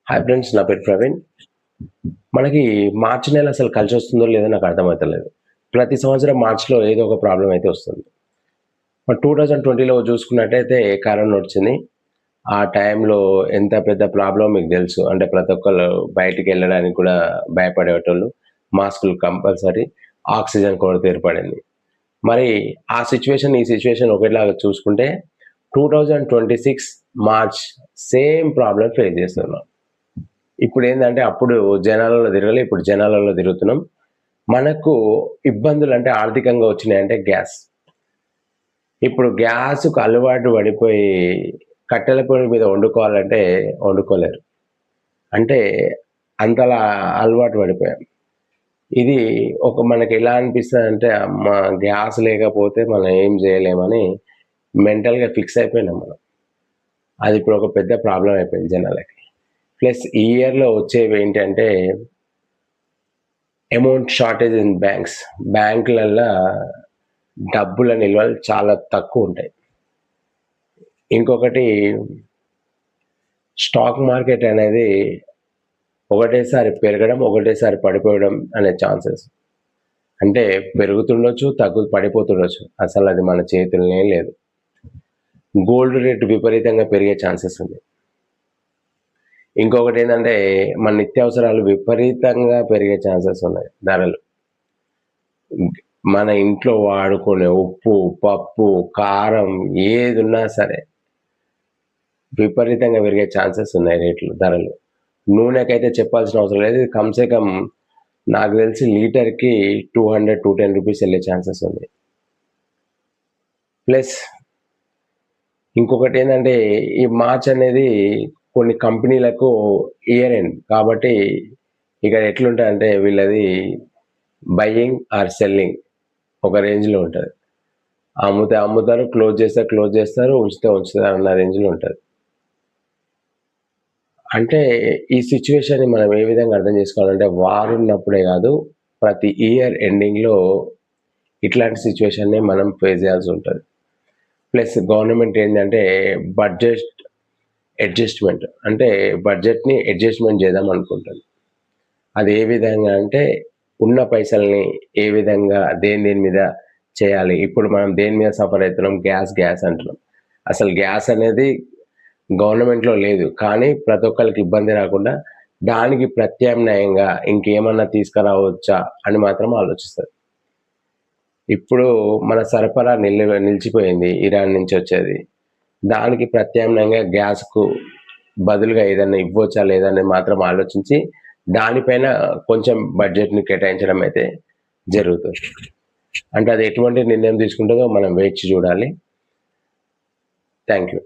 Hi friends, నా పేరు ప్రవీణ్. మనకి మార్చి నెల అసలు కలిసొస్తుందో లేదో నాకు అర్థమైతలేదు. ప్రతి సంవత్సరం మార్చ్‌లో ఏదో ఒక ప్రాబ్లమ్ అయితే వస్తుంది. మరి 2020లో చూసుకున్నట్టయితే కరోనా వచ్చింది. ఆ టైంలో ఎంత పెద్ద ప్రాబ్లమో మీకు తెలుసు. అంటే ప్రతి ఒక్కళ్ళు బయటికెళ్ళడానికి కూడా భయపడేటోళ్ళు. మాస్కులు కంపల్సరీ. ఆక్సిజన్ కొరత ఏర్పడింది. మరి ఆ సిట్యుయేషన్, ఈ సిట్యుయేషన్ ఒకేలాగా చూసుకుంటే 2026 మార్చ్ సేమ్ ప్రాబ్లమ్ ఫేస్ చేస్తున్నాం. ఇప్పుడేందంటే అప్పుడు జనాలలో తిరగలే, ఇప్పుడు జనాలలో తిరుగుతున్నాం. మనకు ఇబ్బందులంటే ఆర్థికంగా వచ్చినాయంటే గ్యాస్. ఇప్పుడు గ్యాస్‌కు అలవాటు పడిపోయి కట్టెల పొయ్యి మీద వండుకోవాలంటే వండుకోలేరు. అంటే అంతలా అలవాటు పడిపోయాం. ఇది మనకెలా అనిపిస్తదంటే, అమ్మా! గ్యాస్ లేకపోతే మనం ఏం చేయలేమని మెంటల్‌గా ఫిక్స్ అయిపోయినాం మనం. అది ఇప్పుడు ఒక పెద్ద ప్రాబ్లమ్ అయిపోయింది జనాలకి. ప్లస్ ఈ ఇయర్‌లో వచ్చేవేంటంటే అమౌంట్ షార్టేజ్ ఇన్ బ్యాంక్స్. బ్యాంకులల్లా డబ్బుల నిల్వలు చాలా తక్కువుంటాయి. ఇంకొకటి స్టాక్ మార్కెట్ అనేది ఒకటేసారి పెరగడం, ఒకటేసారి పడిపోవడం అనే ఛాన్సెస్. అంటే పెరుగుతుండొచ్చు, పడిపోతుండొచ్చు. అసలది మన చేతుల్నే లేదు. గోల్డ్ రేట్ విపరీతంగా పెరిగే ఛాన్సెస్ ఉంది. ఇంకొకటేందంటే మన నిత్యావసరాలు విపరీతంగా పెరిగే ఛాన్సెస్ ఉన్నాయి ధరలు. మన ఇంట్లో వాడుకునే ఉప్పు, పప్పు, కారం ఏదున్నా సరే విపరీతంగా పెరిగే ఛాన్సెస్ ఉన్నాయి ధరలు. నూనెకైతే చెప్పాల్సిన అవసరం లేదు. కమ్‌సే కమ్ నాకు తెలిసి లీటర్‌కి 200, 210 రూపీస్ ఎళ్ళే ఛాన్సెస్ ఉంది. ప్లస్ ఇంకొకటేందంటే ఈ మార్చ్ అనేది కొన్ని కంపెనీలకు ఇయర్ ఎండ్. కాబట్టి ఇక ఎట్లుంటదంటే వీళ్ళది బయింగ్ ఆర్ సెల్లింగ్ ఒక రేంజ్‌లో ఉంటది. అమ్ముతే అమ్ముతారు, క్లోజ్ చేస్తారు, ఉంచితే ఉంచుతారు అన్న రేంజ్‌లో ఉంటది. అంటే ఈ సిట్యుయేషన్‌ని మనం ఏ విధంగా అర్థం చేసుకోవాలంటే వార్ ఉన్నప్పుడే కాదు, ప్రతి ఇయర్ ఎండింగ్‌లో ఇట్లాంటి సిట్యుయేషన్‌ని మనం ఫేస్ చేయాల్సి ఉంటది. ప్లస్ గవర్నమెంట్ ఏంటంటే బడ్జెట్ అడ్జస్ట్‌మెంట్ అంటే బడ్జెట్‌ని అడ్జస్ట్‌మెంట్ చేద్దాం అనుకుంటుంది. అది ఏ విధంగా అంటే ఉన్న పైసల్ని ఏ విధంగా దేని మీద చేయాలి. ఇప్పుడు మనం దేని మీద సఫర్ అవుతున్నాం, గ్యాస్ అంటున్నాం. అసలు గ్యాస్ అనేది గవర్నమెంట్‌లో లేదు. కానీ ప్రతి ఒక్కళ్ళకి ఇబ్బంది రాకుండా దానికి ప్రత్యామ్నాయంగా ఇంకేమన్నా తీసుకురావచ్చా అని మాత్రం ఆలోచిస్తారు. ఇప్పుడు మన సరఫరా నిలిచిపోయింది ఇరాన్ నుంచి వచ్చేది. దానికి ప్రత్యామ్నాయంగా గ్యాస్‌కు బదులుగా ఏదన్నా ఇవ్వొచ్చా లేదా అనేది మాత్రం ఆలోచించి దానిపైన కొంచెం బడ్జెట్‌ని కేటాయించడం అయితే జరుగుతుంది. అంటే అది ఎటువంటి నిర్ణయం తీసుకుంటుందో మనం వేచి చూడాలి. Thank you.